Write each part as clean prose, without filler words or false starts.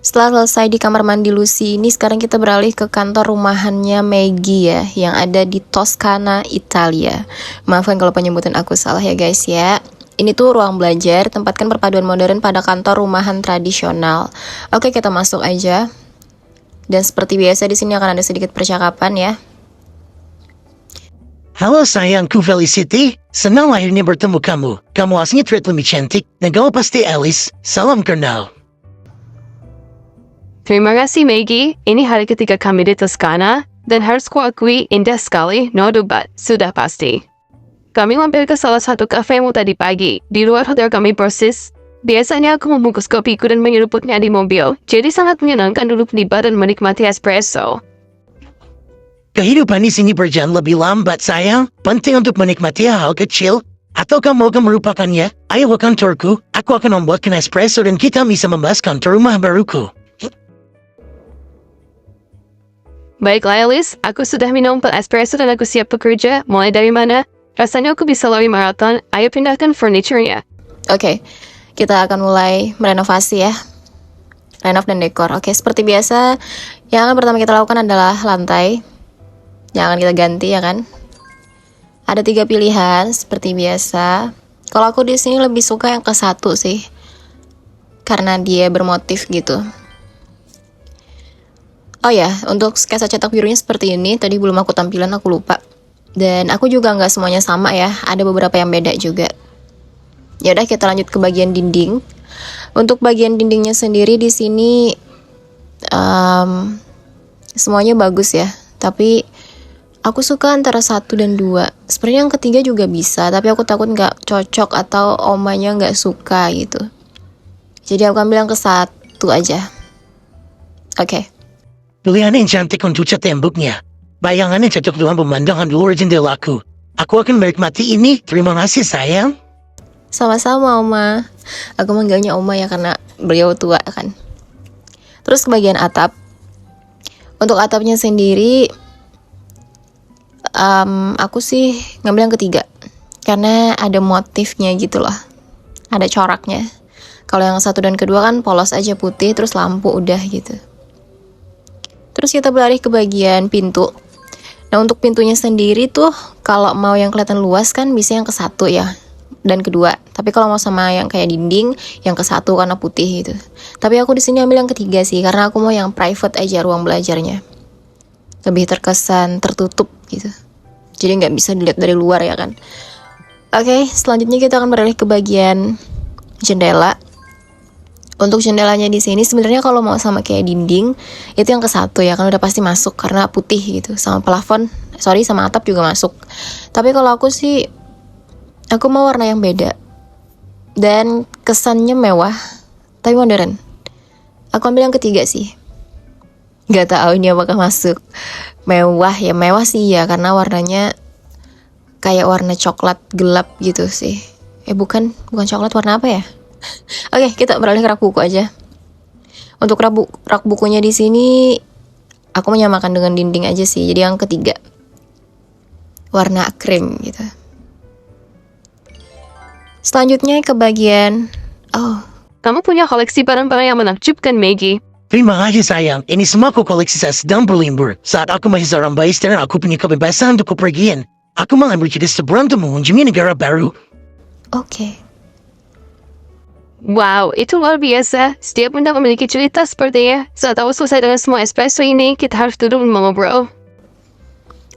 Setelah selesai di kamar mandi Lucy ini, sekarang kita beralih ke kantor rumahannya Maggie ya, yang ada di Toscana, Italia. Maafkan kalau penyebutan aku salah ya guys ya. Ini tuh ruang belajar, tempatkan perpaduan modern pada kantor rumahan tradisional. Oke, kita masuk aja. Dan seperti biasa di sini akan ada sedikit percakapan ya. Halo sayangku Felicity, senang akhirnya bertemu kamu. Kamu aslinya terlihat lebih cantik, dan kamu pasti Alice. Salam kenal. Terima kasih Maggie, ini hari ketiga kami di Toscana, dan harus kuakui indah sekali, no debat, sudah pasti. Kami mampir ke salah satu kafemu tadi pagi, di luar hotel kami persis. Biasanya aku membungkus kopiku dan menyeruputnya di mobil, jadi sangat menyenangkan duduk di bar dan menikmati espresso. Kehidupan di sini berjalan lebih lambat sayang, penting untuk menikmati hal kecil. Atau kamu akan merupakannya? Ayo ke kantorku, aku akan membuatkan espresso dan kita bisa membahas kantor rumah baruku. Baiklah Alice, aku sudah minum pil espresso dan aku siap bekerja, mulai dari mana? Rasanya aku bisa lari maraton, ayo pindahkan furniture-nya. Oke, kita akan mulai merenovasi ya. Renov dan dekor. Oke, seperti biasa, yang akan pertama kita lakukan adalah lantai. Yang akan kita ganti ya kan. Ada 3 pilihan seperti biasa. Kalau aku di sini lebih suka yang ke 1 sih, karena dia bermotif gitu. Oh ya, untuk sketsa cetak birunya seperti ini. Tadi belum aku tampilan, aku lupa. Dan aku juga nggak semuanya sama ya. Ada beberapa yang beda juga. Yaudah, kita lanjut ke bagian dinding. Untuk bagian dindingnya sendiri di sini semuanya bagus ya. Tapi aku suka antara 1 dan 2. Sebenarnya yang ketiga juga bisa, tapi aku takut nggak cocok atau omanya nggak suka gitu. Jadi aku ambil yang ke 1 aja. Oke. Pilihan yang cantik untuk cat temboknya. Bayangannya cocok dengan pemandangan luar jendelaku. Aku akan menikmati ini, terima kasih sayang. Sama-sama Oma. Aku manggilnya Oma ya karena beliau tua kan. Terus ke bagian atap. Untuk atapnya sendiri aku sih ngambil yang ketiga, karena ada motifnya gitu loh, ada coraknya. Kalau yang 1 dan kedua kan polos aja putih, terus lampu udah gitu. Terus kita beralih ke bagian pintu. Nah untuk pintunya sendiri tuh, kalau mau yang kelihatan luas kan bisa yang ke 1 ya, dan kedua. Tapi kalau mau sama yang kayak dinding, yang ke 1 karena putih gitu. Tapi aku di sini ambil yang ketiga sih, karena aku mau yang private aja ruang belajarnya. Lebih terkesan tertutup gitu. Jadi nggak bisa dilihat dari luar ya kan. Oke, selanjutnya kita akan beralih ke bagian jendela. Untuk jendelanya di sini sebenarnya kalau mau sama kayak dinding itu yang ke 1 ya kan, udah pasti masuk karena putih gitu. Sama plafon, sama atap juga masuk. Tapi kalau aku sih, aku mau warna yang beda. Dan kesannya mewah, tapi modern. Aku ambil yang ketiga sih. Gak tahu ini apakah masuk. Mewah ya, mewah sih ya, karena warnanya kayak warna coklat gelap gitu sih. Bukan coklat, warna apa ya? Oke, kita beralih ke rak buku aja. Untuk rak bukunya di sini aku menyamakan dengan dinding aja sih. Jadi yang ketiga warna krim gitu. Selanjutnya ke bagian Kamu punya koleksi barang-barang yang menakjubkan Maggie. Terima kasih sayang, ini semua aku koleksi saat sedang berlibur. Saat aku masih seorang bayi dan aku punya kebebasan untuk kepergian. Aku mengambil cerita seberang untuk mengunjungi negara baru. Oke. Wow, itu luar biasa. Setiap benda memiliki cerita sepertinya. Saat aku selesai dengan semua espresso ini, kita harus duduk mengobrol.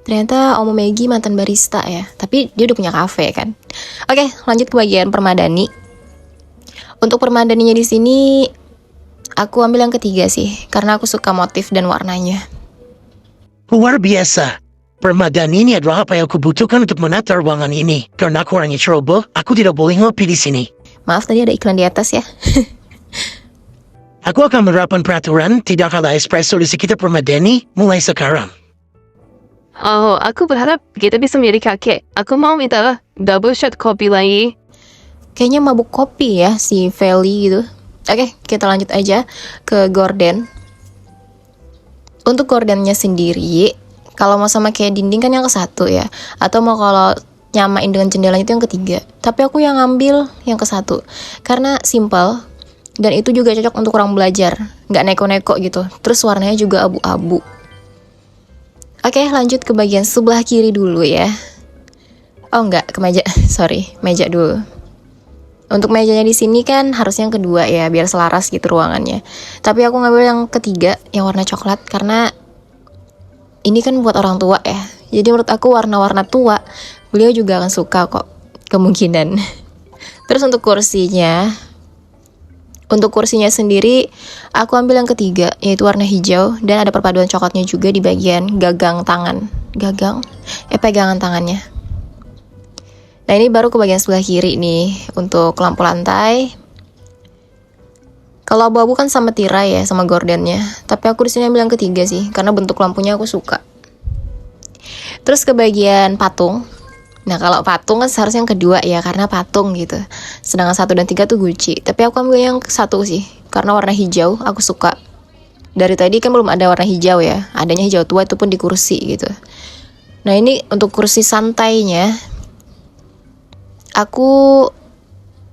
Ternyata Om Maggie mantan barista ya. Tapi dia udah punya kafe kan. Oke, lanjut ke bagian permadani. Untuk permadaninya di sini aku ambil yang ketiga sih, karena aku suka motif dan warnanya. Luar biasa. Permadani ini adalah apa yang aku butuhkan untuk menata ruangan ini. Karena aku orangnya ceroboh, aku tidak boleh ngopi di sini. Maaf tadi ada iklan di atas ya. Aku akan menerapkan peraturan tidak ada espresso di sekitar permadani mulai sekarang. Oh, aku berharap kita bisa menjadi kakek. Aku mau minta double shot kopi lagi. Kayaknya mabuk kopi ya si Feli gitu. Oke, kita lanjut aja ke gorden. Untuk gordennya sendiri, kalau mau sama kayak dinding kan yang ke 1 ya. Atau mau kalau nyamain dengan jendelanya itu yang ketiga. Tapi aku yang ngambil yang ke 1 karena simple. Dan itu juga cocok untuk orang belajar, nggak neko-neko gitu. Terus warnanya juga abu-abu. Oke, lanjut ke bagian sebelah kiri dulu ya. Oh enggak, ke meja. Sorry, meja dulu. Untuk mejanya di sini kan harusnya yang kedua ya, biar selaras gitu ruangannya. Tapi aku ngambil yang ketiga, yang warna coklat, karena ini kan buat orang tua ya. Jadi menurut aku warna-warna tua, beliau juga akan suka kok, kemungkinan. Terus untuk kursinya sendiri, aku ambil yang ketiga, yaitu warna hijau, dan ada perpaduan coklatnya juga di bagian gagang tangan. Pegangan tangannya. Nah ini baru ke bagian sebelah kiri nih, untuk lampu lantai. Kalau abu-abu kan sama tirai ya, sama gordennya. Tapi aku di sini ambil yang ketiga sih, karena bentuk lampunya aku suka. Terus ke bagian patung. Nah kalau patung kan seharusnya yang kedua ya, karena patung gitu. Sedangkan 1 dan 3 tuh Gucci. Tapi aku ambil yang 1 sih, karena warna hijau aku suka. Dari tadi kan belum ada warna hijau ya, adanya hijau tua itu pun di kursi gitu. Nah ini untuk kursi santainya, aku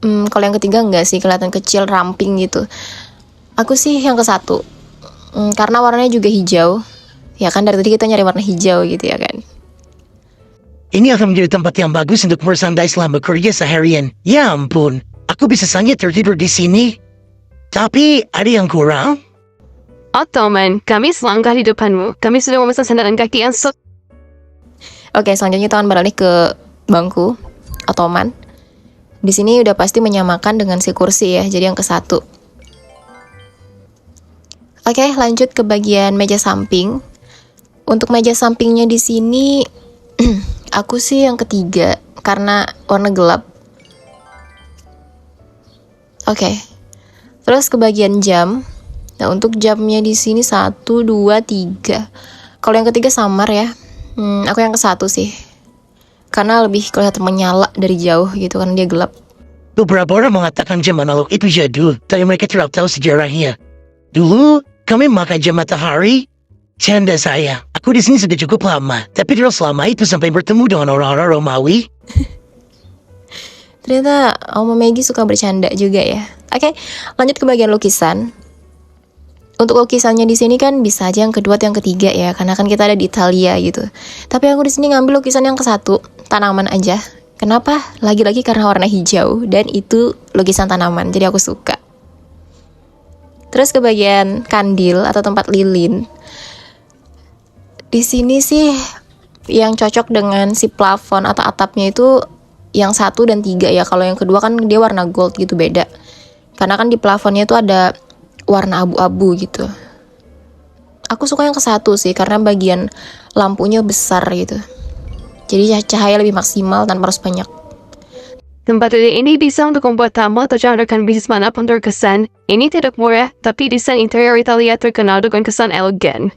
kalau yang ketiga enggak sih, kelihatan kecil, ramping gitu. Aku sih yang ke 1, karena warnanya juga hijau. Ya kan dari tadi kita nyari warna hijau gitu ya kan. Ini akan menjadi tempat yang bagus untuk bersandai selama bekerja seharian. Ya ampun, aku bisa saja tertidur di sini. Tapi ada yang kurang. Ottoman, kami selangkah di depanmu. Kami sudah memesan sandal dan kaki yang Oke, selanjutnya kita akan beralih ke bangku Ottoman. Di sini udah pasti menyamakan dengan si kursi ya, jadi yang ke 1. Oke, lanjut ke bagian meja samping. Untuk meja sampingnya di sini aku sih yang ketiga karena warna gelap. Oke. Terus ke bagian jam. Nah, untuk jamnya di sini 1, 2, 3. Kalau yang ketiga samar ya. Aku yang ke 1 sih. Karena lebih kelihatan menyala dari jauh gitu kan, dia gelap. Beberapa orang mengatakan jam analog itu jadul, tapi mereka tidak tahu sejarahnya. Dulu, kami memakai jam matahari. Canda saya, aku di sini sudah cukup lama, tapi tidak selama itu sampai bertemu dengan orang-orang Romawi. Ternyata Oma Maggie suka bercanda juga ya. Oke, lanjut ke bagian lukisan. Untuk lukisannya di sini kan bisa aja yang kedua atau yang ketiga ya, karena kan kita ada di Italia gitu. Tapi aku di sini ngambil lukisan yang ke 1, tanaman aja. Kenapa? Lagi-lagi karena warna hijau dan itu lukisan tanaman, jadi aku suka. Terus ke bagian kandil atau tempat lilin. Di sini sih yang cocok dengan si plafon atau atapnya itu yang 1 dan 3 ya. Kalau yang kedua kan dia warna gold gitu, beda. Karena kan di plafonnya itu ada warna abu-abu gitu. Aku suka yang ke 1 sih, karena bagian lampunya besar gitu. Jadi cahaya lebih maksimal tanpa harus banyak. Tempat ini bisa untuk membuat tamu atau rekan bisnis manapun terkesan. Ini tidak murah, tapi desain interior Italia terkenal dengan kesan elegan.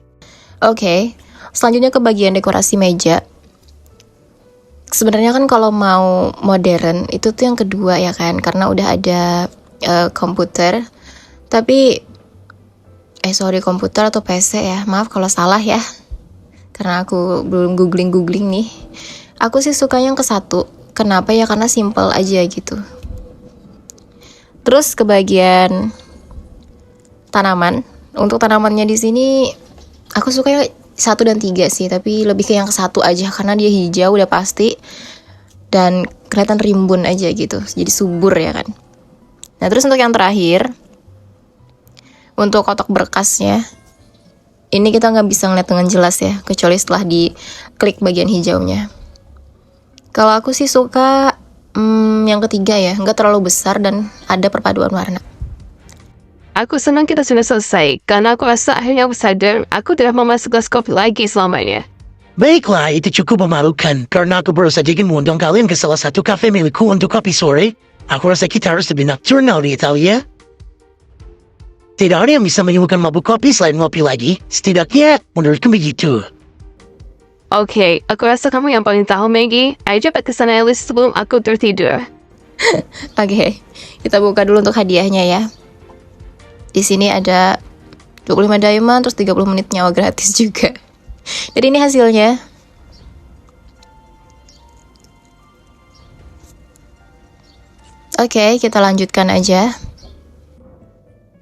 Oke, selanjutnya ke bagian dekorasi meja. Sebenarnya kan kalau mau modern itu tuh yang kedua ya kan, karena udah ada komputer. Tapi komputer atau PC ya, maaf kalau salah ya, karena aku belum googling nih. Aku sih suka yang ke 1. Kenapa ya? Karena simple aja gitu. Terus ke bagian tanaman. Untuk tanamannya di sini aku suka yang 1 dan 3 sih, tapi lebih ke yang ke 1 aja karena dia hijau udah pasti dan kelihatan rimbun aja gitu, jadi subur ya kan. Nah terus untuk yang terakhir, untuk kotak berkasnya, ini kita nggak bisa ngeliat dengan jelas ya, kecuali setelah diklik bagian hijaunya. Kalau aku sih suka yang ketiga ya, nggak terlalu besar dan ada perpaduan warna. Aku senang kita sudah selesai, karena aku rasa akhirnya aku sadar aku tidak memasak gelas kopi lagi selamanya. Baiklah, itu cukup memalukan, karena aku baru saja ingin mengundang kalian ke salah satu kafe milikku untuk kopi sore. Aku rasa kita harus lebih nocturnal di Italia. Tidak ada yang bisa menyembuhkan mabuk kopi selain ngopi lagi. Setidaknya, menurutku begitu. Oke, aku rasa kamu yang paling tahu, Maggie. Ayo cepat ke sana Alice sebelum aku tertidur. Oke, kita buka dulu untuk hadiahnya ya. Di sini ada 25 diamond, terus 30 menit nyawa gratis juga. Jadi ini hasilnya. Oke, kita lanjutkan aja.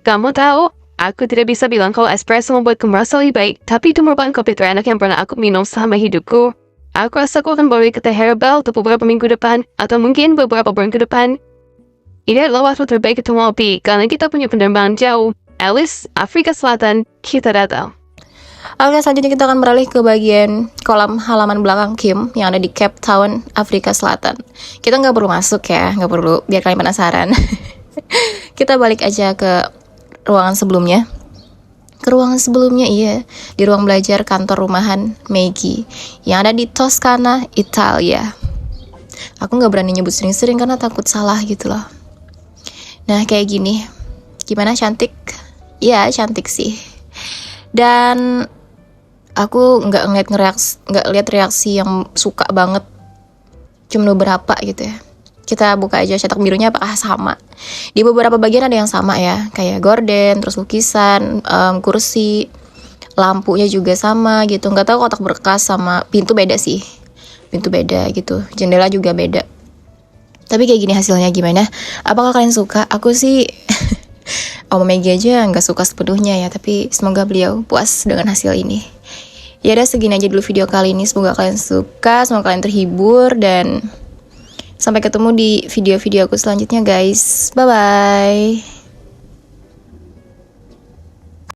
Kamu tahu, aku tidak bisa bilang kalau espresso membuat kamu merasa lebih baik, tapi itu merupakan kopi terenak yang pernah aku minum selama hidupku. Aku rasa aku akan bawa ke teh herbal untuk beberapa minggu depan, atau mungkin beberapa bulan ke depan. Ini adalah waktu terbaik untuk ngopi, karena kita punya penerbangan jauh. Alice, Afrika Selatan, kita datang. Oke, selanjutnya kita akan beralih ke bagian kolam halaman belakang Kim yang ada di Cape Town, Afrika Selatan. Kita nggak perlu masuk ya, nggak perlu, biar kalian penasaran. Kita balik aja ke ruangan sebelumnya. Ke ruangan sebelumnya, iya, di ruang belajar kantor rumahan Maggie yang ada di Toscana, Italia. Aku nggak berani nyebut sering-sering karena takut salah gitu loh. Nah, kayak gini. Gimana, cantik? Iya, cantik sih. Dan aku nggak lihat reaksi yang suka banget. Cuma beberapa gitu ya. Kita buka aja cetak birunya apakah sama. Di beberapa bagian ada yang sama ya, kayak gorden, terus lukisan, kursi, lampunya juga sama gitu. Nggak tahu kotak berkas sama pintu beda sih. Pintu beda gitu, jendela juga beda. Tapi kayak gini hasilnya gimana? Apakah kalian suka? Aku sih Om Maggie aja nggak suka sepenuhnya ya, tapi semoga beliau puas dengan hasil ini. Ya udah, segini aja dulu video kali ini. Semoga kalian suka, semoga kalian terhibur, dan sampai ketemu di video-video aku selanjutnya guys. Bye-bye.